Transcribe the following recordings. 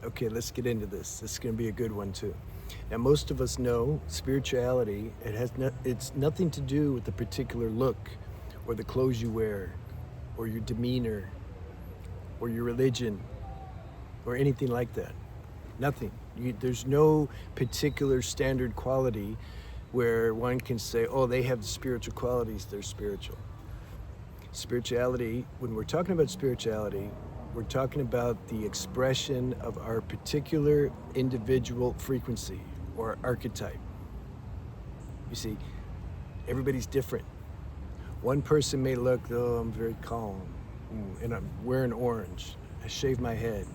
Okay, let's get into this. This is going to be a good one too. Now, most of us know spirituality. It's nothing to do with the particular look, or the clothes you wear, or your demeanor, or your religion, or anything like that. Nothing. There's no particular standard quality where one can say, oh, they have the spiritual qualities, they're spiritual. Spirituality, when we're talking about spirituality, we're talking about the expression of our particular individual frequency or archetype. You see, everybody's different. One person may look, oh, I'm very calm, and I'm wearing orange. I shave my head.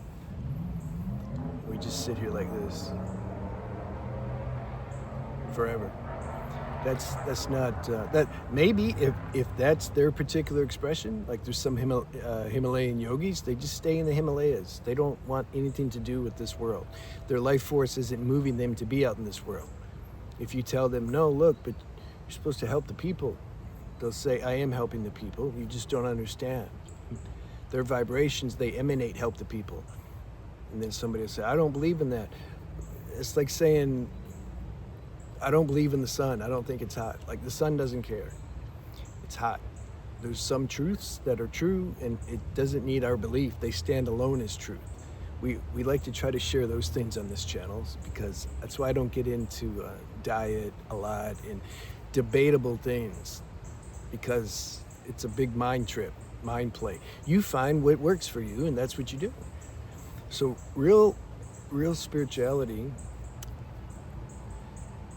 We just sit here like this forever. That's not that. Maybe if that's their particular expression, like there's some Himalayan yogis, they just stay in the Himalayas. They don't want anything to do with this world. Their life force isn't moving them to be out in this world. If you tell them, no, look, but you're supposed to help the people, they'll say, I am helping the people. You just don't understand. Their vibrations, they emanate help the people. And then somebody will say, I don't believe in that. It's like saying, I don't believe in the sun. I don't think it's hot. Like, the sun doesn't care. It's hot. There's some truths that are true, and it doesn't need our belief. They stand alone as truth. We like to try to share those things on this channel, because that's why I don't get into diet a lot and debatable things, because it's a big mind trip, mind play. You find what works for you, and that's what you do. So real spirituality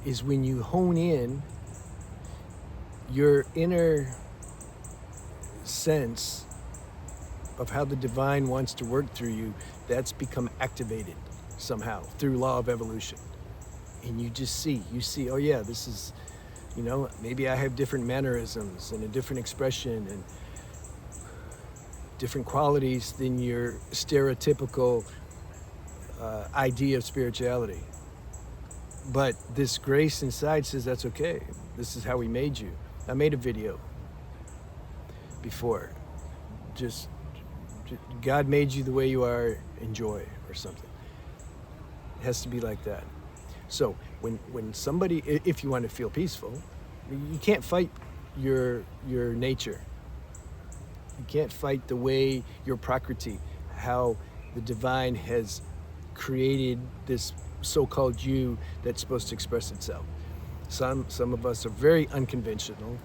is when you hone in your inner sense of how the divine wants to work through you. That's become activated somehow through law of evolution. And you see, oh yeah, this is, maybe I have different mannerisms and a different expression and different qualities than your stereotypical idea of spirituality. But this grace inside says that's okay. This is how we made you. I made a video before. Just God made you the way you are, enjoy, or something. It has to be like that. So when somebody, if you want to feel peaceful, you can't fight your nature. You can't fight the way your prakriti, how the divine has created this so-called you that's supposed to express itself. Some of us are very unconventional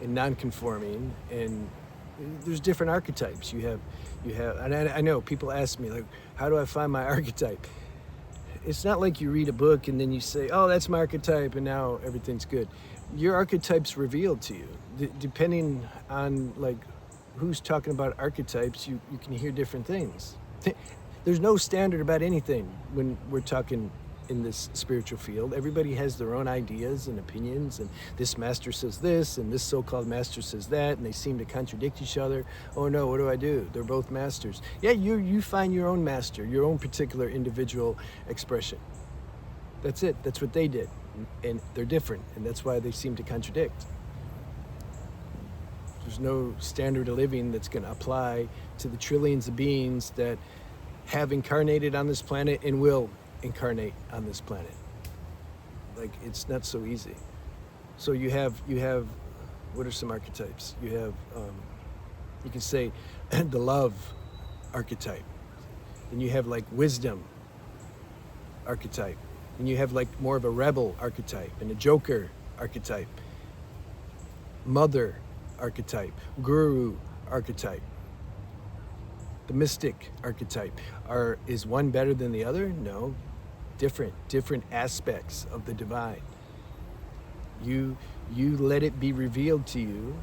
and non-conforming, and there's different archetypes. You have, and I know people ask me, like, how do I find my archetype? It's not like you read a book and then you say, oh, that's my archetype, and now everything's good. Your archetype's revealed to you. Depending on like who's talking about archetypes, you can hear different things. There's no standard about anything when we're talking in this spiritual field. Everybody has their own ideas and opinions, and this master says this, and this so-called master says that, and they seem to contradict each other. Oh no, what do I do? They're both masters. Yeah, you find your own master, your own particular individual expression. That's it. That's what they did. And they're different, and that's why they seem to contradict. There's no standard of living that's going to apply to the trillions of beings that have incarnated on this planet and will incarnate on this planet. Like, it's not so easy. So you have what are some archetypes? You have you can say the love archetype, and you have like wisdom archetype, and you have like more of a rebel archetype and a joker archetype, mother archetype, guru archetype, the mystic archetype. Is one better than the other? No. Different aspects of the divine. You let it be revealed to you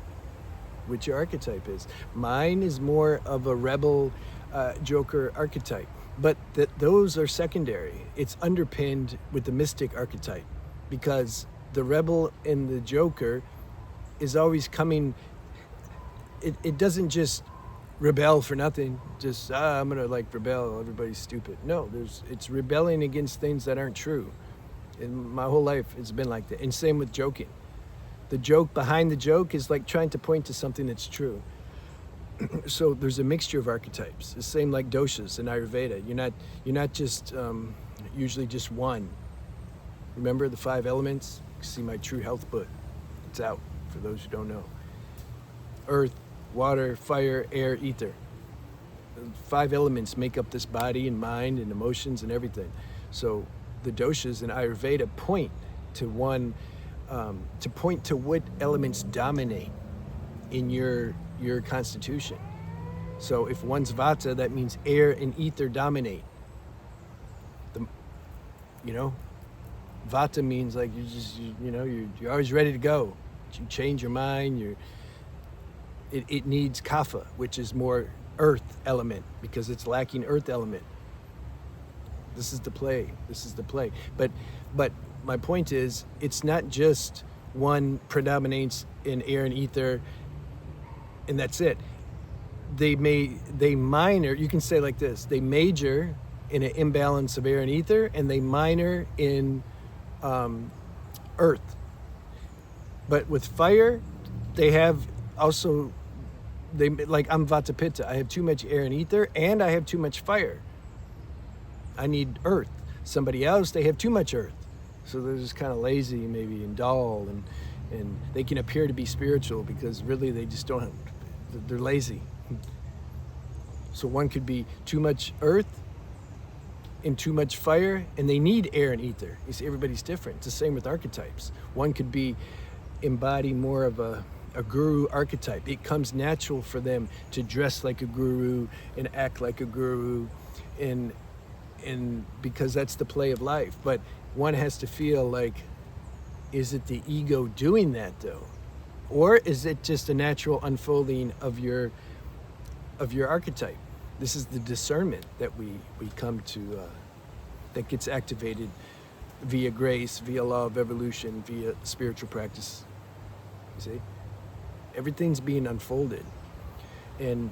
what your archetype is. Mine is more of a rebel joker archetype, but those are secondary. It's underpinned with the mystic archetype, because the rebel and the joker is always coming. It doesn't just rebel for nothing, just I'm gonna like rebel, everybody's stupid. No, it's rebelling against things that aren't true. And my whole life it's been like that. And same with joking. The joke behind the joke is like trying to point to something that's true. So there's a mixture of archetypes. The same like doshas in Ayurveda. You're not just usually just one. Remember the 5 elements? See my True Health book. It's out for those who don't know. Earth, water, fire, air, ether. The 5 elements make up this body and mind and emotions and everything. So the doshas in Ayurveda point to one, to point to what elements dominate in your constitution. So if one's vata, that means air and ether dominate. Vata means like you're always ready to go. You change your mind. It needs kapha, which is more earth element, because it's lacking earth element. This is the play. But my point is, it's not just one predominates in air and ether, and that's it. They minor. You can say like this: they major in an imbalance of air and ether, and they minor in earth. But with fire, they have also, like I'm Vata Pitta. I have too much air and ether, and I have too much fire. I need earth. Somebody else, they have too much earth. So they're just kind of lazy maybe and dull, and they can appear to be spiritual because really they just don't, they're lazy. So one could be too much earth and too much fire, and they need air and ether. You see, everybody's different. It's the same with archetypes. One could embody more of a guru archetype. It comes natural for them to dress like a guru and act like a guru, and because that's the play of life. But one has to feel like, is it the ego doing that though? Or is it just a natural unfolding of your archetype? This is the discernment that we come to, that gets activated via grace, via law of evolution, via spiritual practice. You see? Everything's being unfolded. And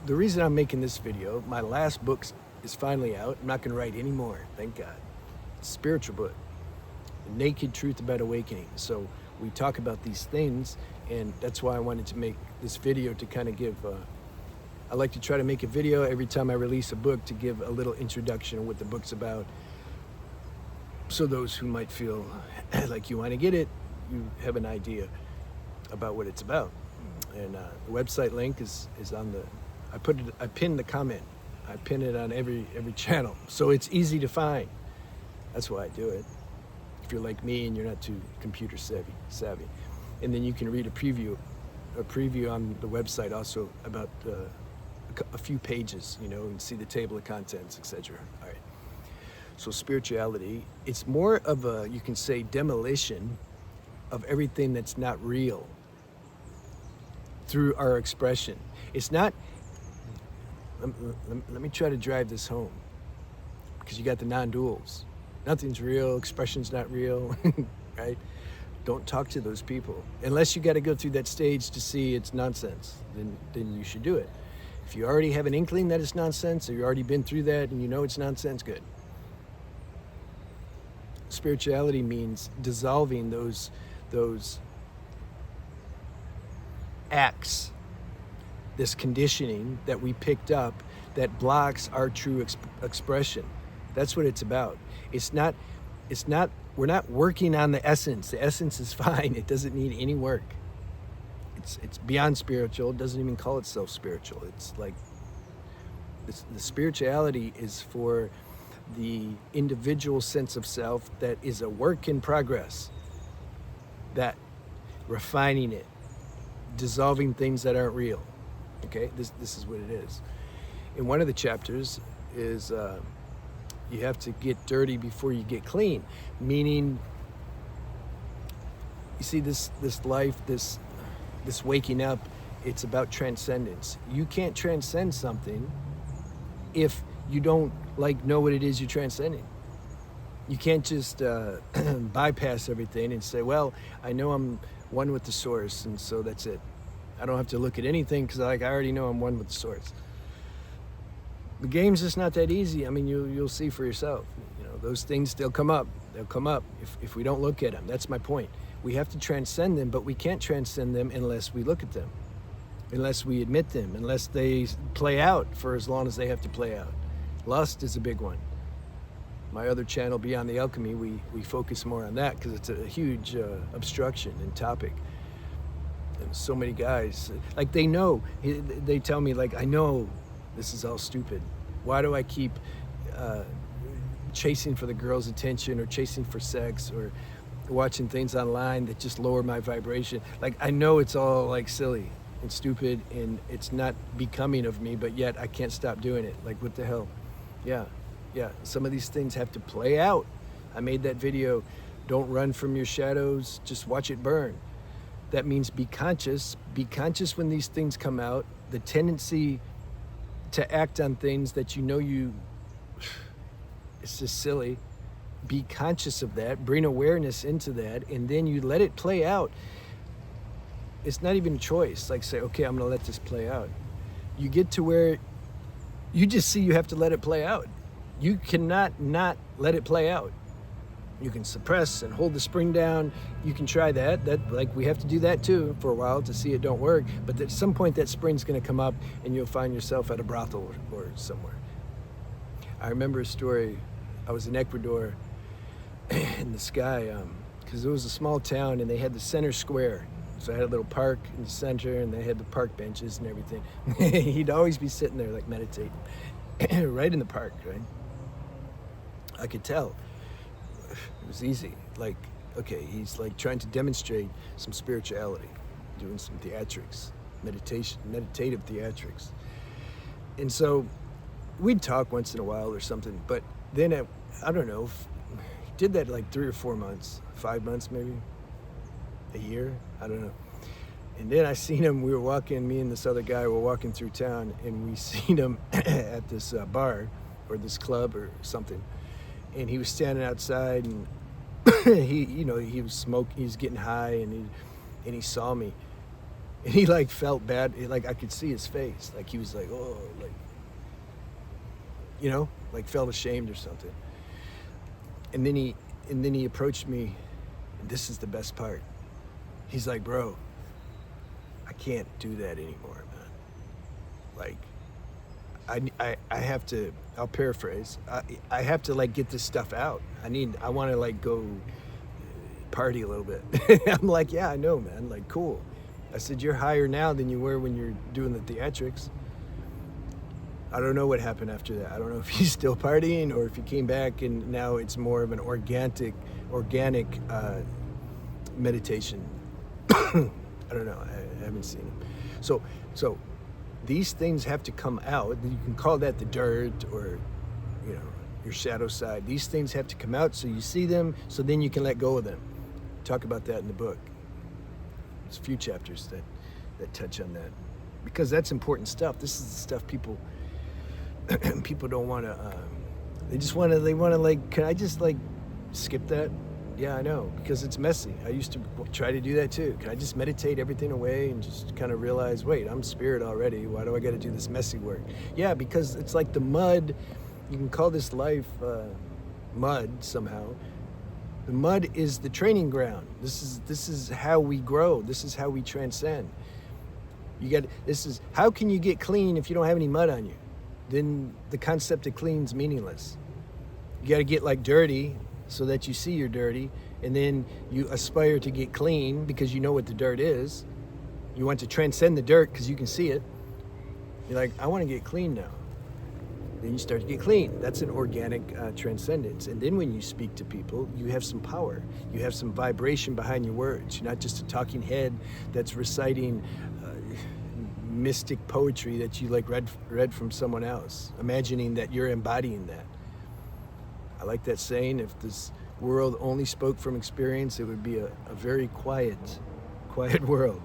the reason I'm making this video, my last book is finally out. I'm not going to write any more, thank God. It's a spiritual book, The Naked Truth About Awakening. So we talk about these things, and that's why I wanted to make this video to kind of give, I like to try to make a video every time I release a book to give a little introduction of what the book's about. So those who might feel like you want to get it, you have an idea about what it's about. And the website link is on the, I pinned the comment. I pin it on every channel, so it's easy to find. That's why I do it. If you're like me and you're not too computer savvy. And then you can read a preview on the website also about a few pages, and see the table of contents, etc. All right. So spirituality, it's more of a, you can say, demolition of everything that's not real through our expression. It's not, let me try to drive this home, because you got the non-duals. Nothing's real, expression's not real, right? Don't talk to those people. Unless you got to go through that stage to see it's nonsense, then you should do it. If you already have an inkling that it's nonsense, or you've already been through that and you know it's nonsense, good. Spirituality means dissolving those acts, this conditioning that we picked up that blocks our true expression. That's what it's about. It's not, we're not working on the essence. The essence is fine. It doesn't need any work. It's beyond spiritual. It doesn't even call itself spiritual. It's like, the spirituality is for the individual sense of self that is a work in progress. That refining it, dissolving things that aren't real. Okay, this is what it is. In one of the chapters is you have to get dirty before you get clean. Meaning, you see, this life, this waking up, it's about transcendence. You can't transcend something if you don't know what it is you're transcending. You can't just bypass everything and say, well, I know I'm one with the source, and so that's it. I don't have to look at anything because I already know I'm one with the source. The game's just not that easy. I mean, you'll see for yourself. Those things, they'll come up. They'll come up if we don't look at them. That's my point. We have to transcend them, but we can't transcend them unless we look at them. unless we admit them, unless they play out for as long as they have to play out. Lust is a big one. My other channel, Beyond the Alchemy, we focus more on that because it's a huge obstruction and topic. And so many guys, like they know, they tell me like, I know this is all stupid. Why do I keep chasing for the girl's attention or chasing for sex or watching things online that just lower my vibration? Like, I know it's all like silly and stupid and it's not becoming of me, but yet I can't stop doing it. Like, what the hell? Yeah, some of these things have to play out. I made that video, don't run from your shadows, just watch it burn. That means be conscious when these things come out. The tendency to act on things that you know it's just silly. Be conscious of that, bring awareness into that, and then you let it play out. It's not even a choice, like say, okay, I'm gonna let this play out. You get to where you just see you have to let it play out. You cannot not let it play out. You can suppress and hold the spring down. You can try that. Like we have to do that too for a while to see it don't work. But at some point that spring's gonna come up and you'll find yourself at a brothel or somewhere. I remember a story. I was in Ecuador in the sky, because it was a small town and they had the center square. So I had a little park in the center and they had the park benches and everything. He'd always be sitting there like meditating, right in the park, right? I could tell. It was easy. Like, okay, he's like trying to demonstrate some spirituality, doing some theatrics, meditative theatrics. And so we'd talk once in a while or something, but then I don't know, did that like 3 or 4 months, 5 months maybe, a year, I don't know. And then I seen him, we were walking, me and this other guy were walking through town, and we seen him at this bar or this club or something. And he was standing outside and he was smoking, he was getting high, and he saw me. And he like felt bad, like I could see his face. Like he was like, oh, like, like felt ashamed or something. And then he approached me, and this is the best part. He's like, bro, I can't do that anymore, man. Like, I have to, I'll paraphrase, I have to like get this stuff out. I want to like go party a little bit. I'm like, yeah, I know, man, like, cool. I said, you're higher now than you were when you're doing the theatrics. I don't know what happened after that. I don't know if he's still partying or if he came back and now it's more of an organic meditation. I don't know. I haven't seen him. So these things have to come out. You can call that the dirt or, your shadow side. These things have to come out so you see them, so then you can let go of them. Talk about that in the book. There's a few chapters that touch on that, because that's important stuff. This is the stuff people don't want to. They want to like. Can I just like skip that? Yeah, I know, because it's messy. I used to try to do that too. Can I just meditate everything away and just kind of realize, wait, I'm spirit already. Why do I got to do this messy work? Yeah, because it's like the mud. You can call this life mud somehow. The mud is the training ground. This is how we grow. This is how we transcend. How can you get clean if you don't have any mud on you? Then the concept of clean's meaningless. You got to get like dirty so that you see you're dirty, and then you aspire to get clean because you know what the dirt is. You want to transcend the dirt because you can see it. You're like, I want to get clean now. Then you start to get clean. That's an organic transcendence. And then when you speak to people, you have some power. You have some vibration behind your words. You're not just a talking head that's reciting mystic poetry that you like read from someone else, imagining that you're embodying that. I like that saying, if this world only spoke from experience, it would be a very quiet world.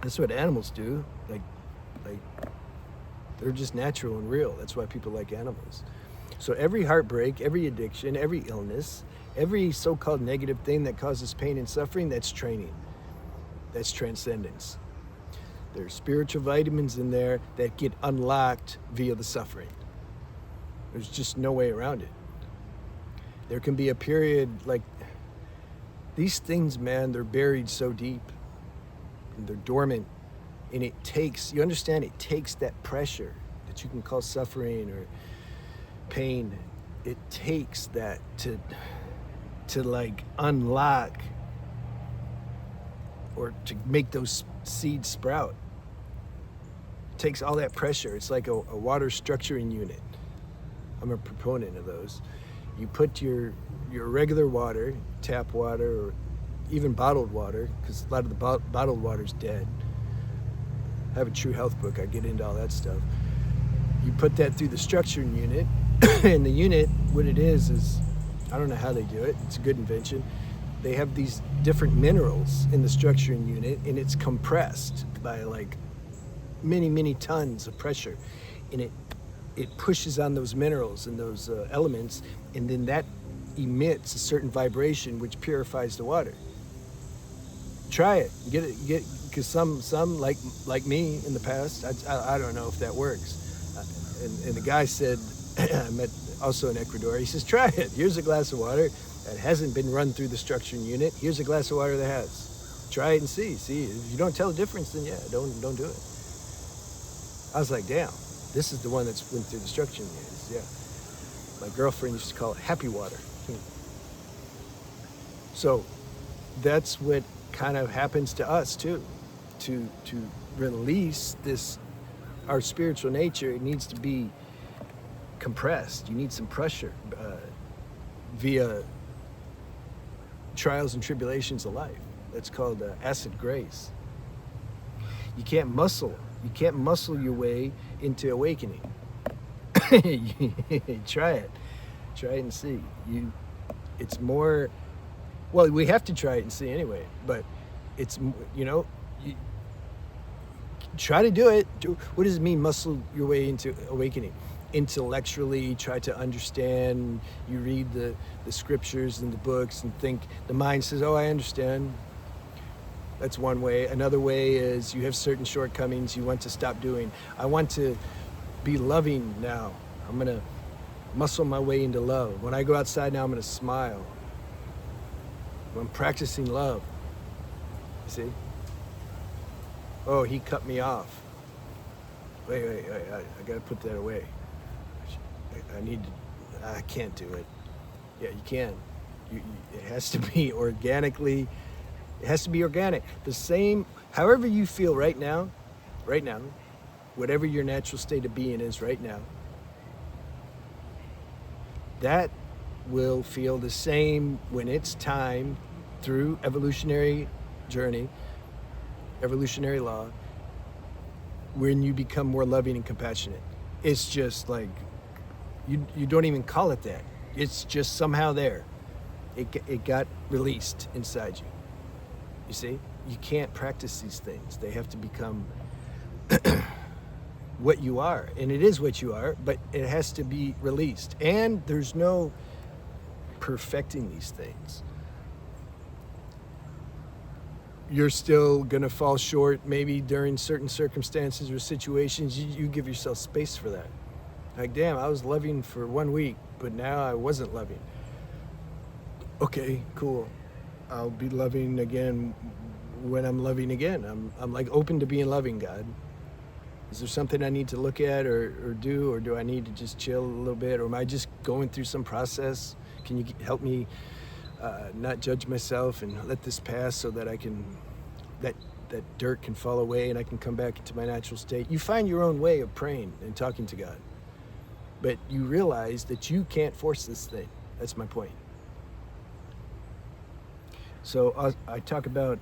That's what animals do. Like they're just natural and real. That's why people like animals. So every heartbreak, every addiction, every illness, every so-called negative thing that causes pain and suffering, that's training. That's transcendence. There's spiritual vitamins in there that get unlocked via the suffering. There's just no way around it. There can be a period like these things, man, they're buried so deep. and they're dormant. And it takes, you understand, it takes that pressure that you can call suffering or pain. It takes that to like unlock or to make those seeds sprout. It takes all that pressure. It's like a water structuring unit. I'm a proponent of those. You put your regular water, tap water, or even bottled water, because a lot of the bottled water's dead. I have a True Health book. I get into all that stuff. You put that through the structuring unit, and the unit, what it is, I don't know how they do it. It's a good invention. They have these different minerals in the structuring unit, and it's compressed by like many, many tons of pressure. And it pushes on those minerals and those elements, and then that emits a certain vibration which purifies the water. Try it. Get because some like me in the past, I don't know if that works. And the guy said, I met also in Ecuador, he says, try it. Here's a glass of water that hasn't been run through the structuring unit. Here's a glass of water that has. Try it and see. If you don't tell the difference, then yeah, don't do it. I was like, damn, this is the one that's went through the structuring unit. Yeah. My girlfriend used to call it happy water. So that's what kind of happens to us too. To release this, our spiritual nature, it needs to be compressed. You need some pressure via trials and tribulations of life. That's called acid grace. You can't muscle your way into awakening. Try it and see. It's more, well, we have to try it and see anyway, but it's, you try to do it. What does it mean, muscle your way into awakening? Intellectually try to understand. You read the scriptures and the books and think, the mind says, oh, I understand. That's one way. Another way is you have certain shortcomings you want to stop doing. I want to be loving now. I'm going to muscle my way into love. When I go outside now, I'm going to smile. I'm practicing love. See? Oh, he cut me off. Wait, I gotta put that away. I can't do it. Yeah, you can. It has to be organically, it has to be organic. The same, however you feel right now, whatever your natural state of being is right now, that will feel the same when it's time through evolutionary journey, evolutionary law, when you become more loving and compassionate. It's just like, you don't even call it that. It's just somehow there. It got released inside you. You see? You can't practice these things. They have to become what you are. And it is what you are, but it has to be released. And there's no perfecting these things. You're still gonna fall short maybe during certain circumstances or situations. You give yourself space for that. Like, damn, I was loving for 1 week, but now I wasn't loving. Okay, cool. I'll be loving again when I'm loving again. I'm like open to being loving, God. Is there something I need to look at or do, or do I need to just chill a little bit, or am I just going through some process? Can you help me not judge myself and let this pass so that I can, that dirt can fall away and I can come back into my natural state? You find your own way of praying and talking to God, but you realize that you can't force this thing. That's my point. So I talk about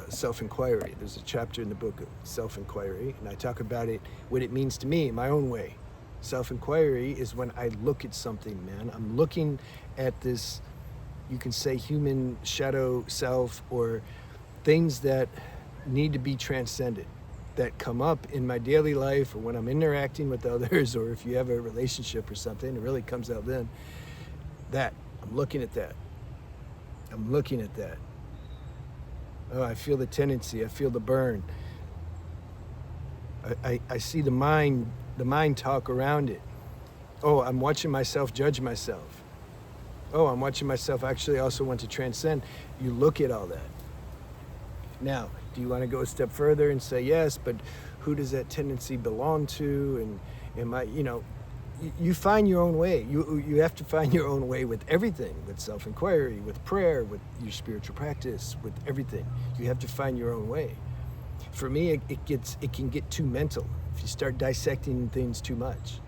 self-inquiry. There's a chapter in the book of self-inquiry, and I talk about it, what it means to me, my own way. Self-inquiry is when I look at something, man. I'm looking at this, you can say human shadow self, or things that need to be transcended, that come up in my daily life, or when I'm interacting with others, or if you have a relationship or something, it really comes out then. That, I'm looking at that. I'm looking at that. Oh, I feel the tendency, I feel the burn. I see the mind talk around it. Oh, I'm watching myself judge myself. Oh, I'm watching myself actually also want to transcend. You look at all that. Now, do you want to go a step further and say, yes, but who does that tendency belong to? And am I, you find your own way. You have to find your own way with everything, with self-inquiry, with prayer, with your spiritual practice, with everything. You have to find your own way. For me, it can get too mental if you start dissecting things too much.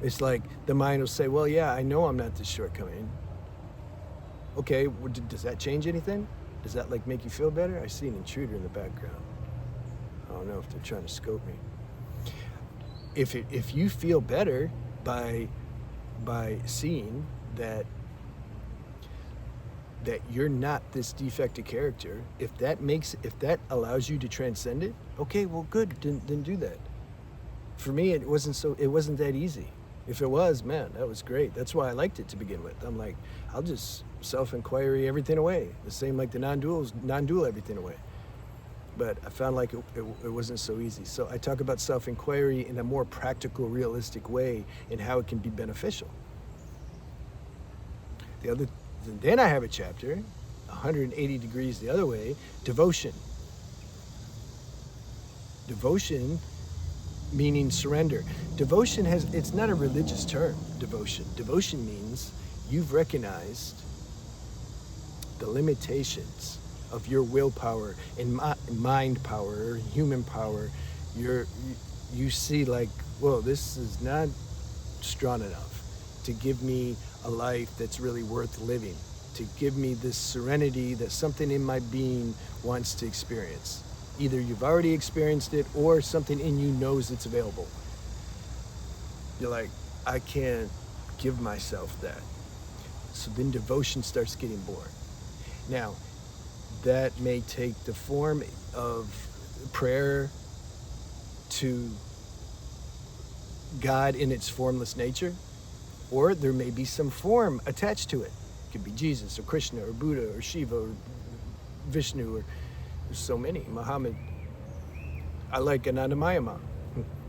It's like the mind will say, well, yeah, I know I'm not this shortcoming. Okay, well, does that change anything? Does that like make you feel better? I see an intruder in the background. I don't know if they're trying to scope me. If you feel better by seeing that you're not this defective character, if that allows you to transcend it, okay, well, good, then do that. For me, it wasn't that easy. If it was, man, that was great. That's why I liked it to begin with. I'm like, I'll just self-inquiry everything away. The same like the non-dual everything away. But I found like it wasn't so easy. So I talk about self-inquiry in a more practical, realistic way and how it can be beneficial. Then I have a chapter, 180 degrees the other way, devotion. Devotion meaning surrender. Devotion it's not a religious term, devotion. Devotion means you've recognized the limitations of your willpower and mind power, human power. You see like, whoa, this is not strong enough to give me a life that's really worth living, to give me this serenity that something in my being wants to experience. Either you've already experienced it or something in you knows it's available. You're like, I can't give myself that. So then devotion starts getting born. Now, that may take the form of prayer to God in its formless nature, or there may be some form attached to it. It could be Jesus or Krishna or Buddha or Shiva or Vishnu, or there's so many. Muhammad. I like Anandamayama.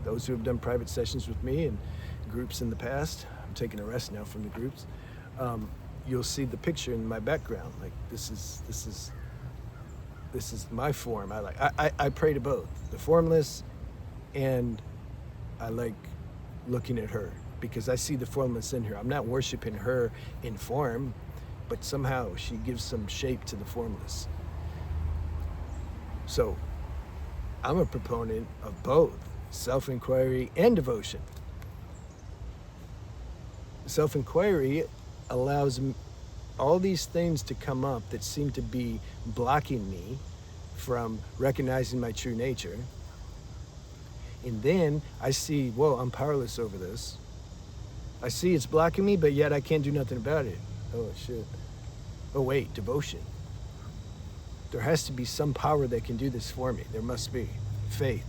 Those who have done private sessions with me and groups in the past, I'm taking a rest now from the groups, you'll see the picture in my background. Like this is my form. I pray to both, the formless, and I like looking at her because I see the formless in her. I'm not worshiping her in form, but somehow she gives some shape to the formless. So I'm a proponent of both self-inquiry and devotion. Self-inquiry allows all these things to come up that seem to be blocking me from recognizing my true nature. And then I see, whoa, I'm powerless over this. I see it's blocking me, but yet I can't do nothing about it. Oh, shit. Oh, wait, devotion. There has to be some power that can do this for me. There must be. Faith.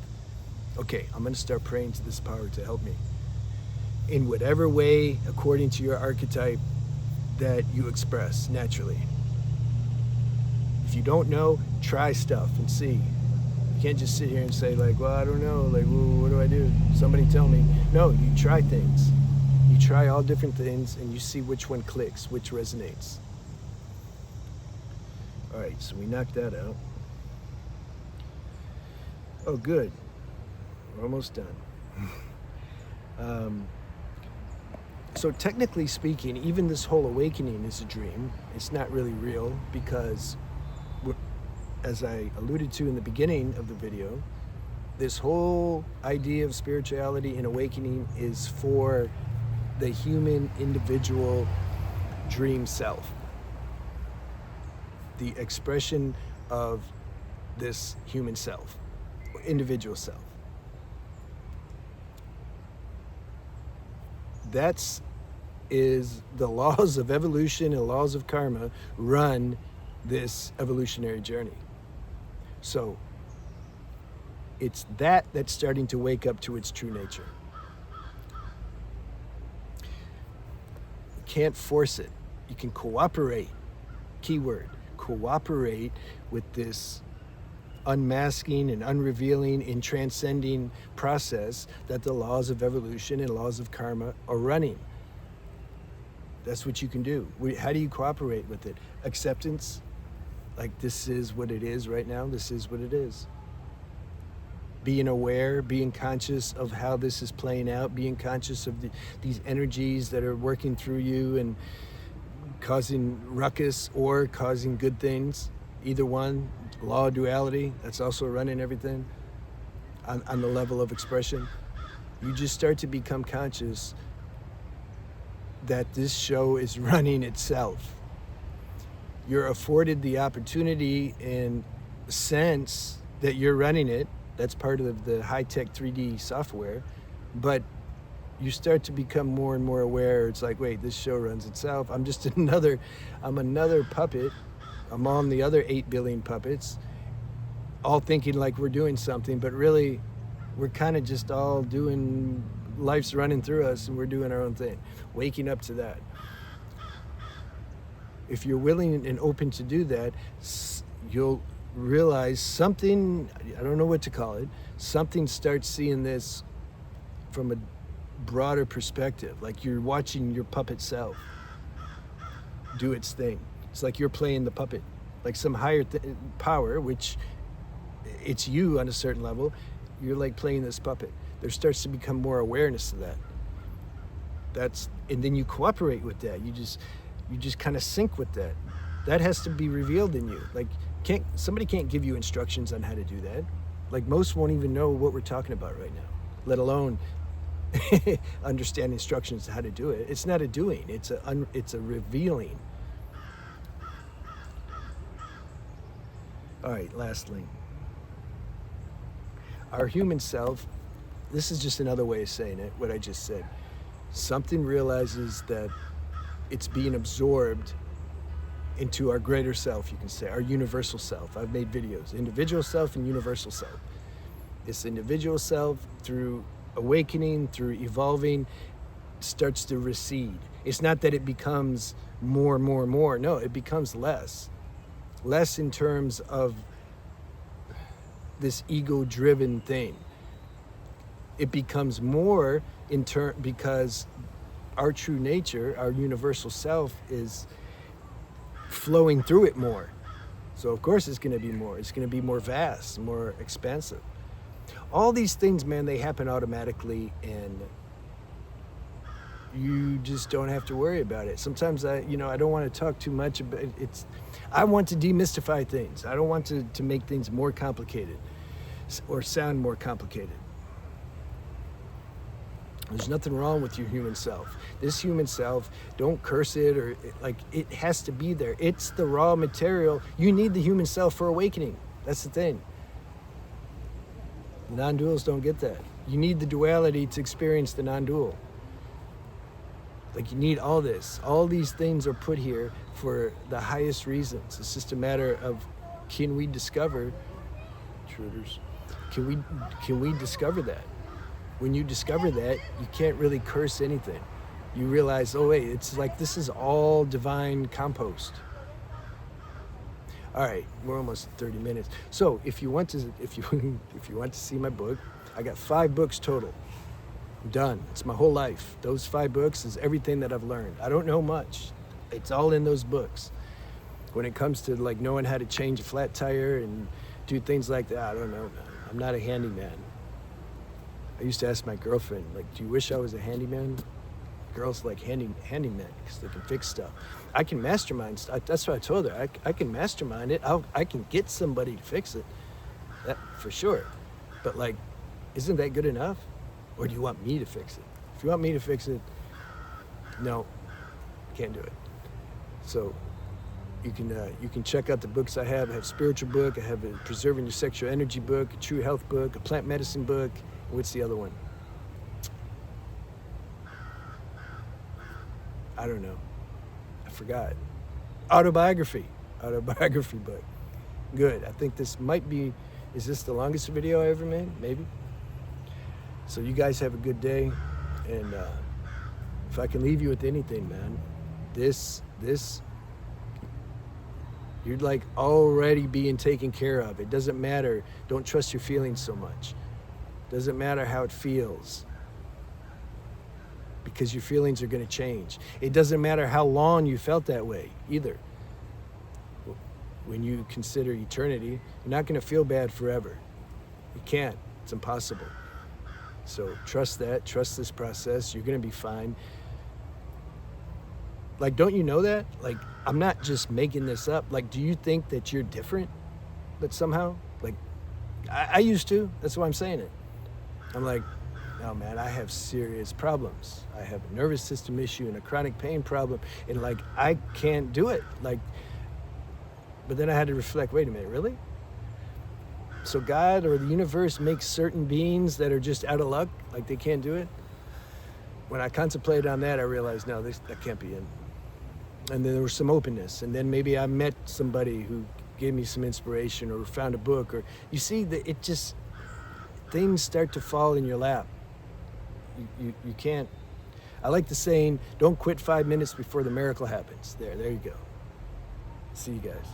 Okay, I'm going to start praying to this power to help me. In whatever way, according to your archetype, that you express naturally. If you don't know, try stuff and see. You can't just sit here and say like, well, I don't know, like, well, what do I do? Somebody tell me. No, you try things. You try all different things and you see which one clicks, which resonates. All right, so we knocked that out. Oh, good. We're almost done. So technically speaking, even this whole awakening is a dream. It's not really real because, as I alluded to in the beginning of the video, this whole idea of spirituality and awakening is for the human individual dream self. The expression of this human self, individual self. That's is the laws of evolution and laws of karma run this evolutionary journey. So it's that's starting to wake up to its true nature. You can't force it. You can cooperate. Keyword, cooperate with this unmasking and unrevealing and transcending process that the laws of evolution and laws of karma are running. That's what you can do. How do you cooperate with it? Acceptance, Like, this is what it is right now. This is what it is. Being aware, being conscious of how this is playing out, being conscious of these energies that are working through you and causing ruckus or causing good things. Either one. Law of duality, that's also running everything on the level of expression. You just start to become conscious that this show is running itself. You're afforded the opportunity and sense that you're running it. That's part of the high-tech 3D software. But you start to become more and more aware. It's like, wait, this show runs itself. I'm another puppet among the other 8 billion puppets, all thinking like we're doing something, but really we're kind of just all doing, life's running through us and we're doing our own thing. Waking up to that. If you're willing and open to do that, you'll realize something, I don't know what to call it, something starts seeing this from a broader perspective, like you're watching your puppet self do its thing. It's like you're playing the puppet, like some higher power, which it's you on a certain level. You're like playing this puppet. There starts to become more awareness of that. And then you cooperate with that. You just kind of sync with that. That has to be revealed in you. Like, somebody can't give you instructions on how to do that. Like, most won't even know what we're talking about right now, let alone understand instructions how to do it. It's not a doing, it's a revealing. All right, lastly, our human self, this is just another way of saying it, what I just said. Something realizes that it's being absorbed into our greater self, you can say, our universal self. I've made videos, individual self and universal self. This individual self, through awakening, through evolving, starts to recede. It's not that it becomes more. No, it becomes less in terms of this ego-driven thing. It becomes more because our true nature, our universal self, is flowing through it more. So of course it's going to be more. It's going to be more vast, more expansive. All these things, man, they happen automatically, and you just don't have to worry about it. Sometimes I don't want to talk too much about it. I want to demystify things. I don't want to make things more complicated or sound more complicated. There's nothing wrong with your human self. This human self, don't curse it, or it has to be there. It's the raw material. You need the human self for awakening. That's the thing. The non-duals don't get that. You need the duality to experience the non-dual. Like, you need all this. All these things are put here for the highest reasons. It's just a matter of, can we discover, intruders, can we discover that? When you discover that, you can't really curse anything. You realize, oh wait, it's like this is all divine compost. All right, we're almost at 30 minutes. So if you want to see my book, I got 5 books total. I'm done. It's my whole life. Those 5 books is everything that I've learned. I don't know much. It's all in those books. When it comes to like knowing how to change a flat tire and do things like that, I don't know, man. I'm not a handyman. I used to ask my girlfriend, like, do you wish I was a handyman? Girls like handymen because they can fix stuff. I can mastermind stuff. That's what I told her. I can mastermind it. I can get somebody to fix it. That for sure. But like, isn't that good enough? Or do you want me to fix it? If you want me to fix it, no, can't do it. So you can check out the books I have. I have a spiritual book. I have a preserving your sexual energy book, a true health book, a plant medicine book. What's the other one? I don't know. I forgot. Autobiography book. Good. I think this might be, is this the longest video I ever made? Maybe. So you guys have a good day. And if I can leave you with anything, man, this, you're like already being taken care of. It doesn't matter. Don't trust your feelings so much. Doesn't matter how it feels, because your feelings are going to change. It doesn't matter how long you felt that way either. when you consider eternity, you're not going to feel bad forever. You can't. It's impossible. So trust that. Trust this process. You're going to be fine. Like, don't you know that? Like, I'm not just making this up. Like, do you think that you're different? But somehow, like, I used to. That's why I'm saying it. I'm like, no, man, I have serious problems. I have a nervous system issue and a chronic pain problem. And, like, I can't do it. Like, but then I had to reflect, wait a minute, really? So God or the universe makes certain beings that are just out of luck, like they can't do it? When I contemplated on that, I realized, no, that can't be it. And then there was some openness. And then maybe I met somebody who gave me some inspiration or found a book. Or you see, that it just, things start to fall in your lap. You can't. I like the saying, don't quit 5 minutes before the miracle happens. There you go. See you guys.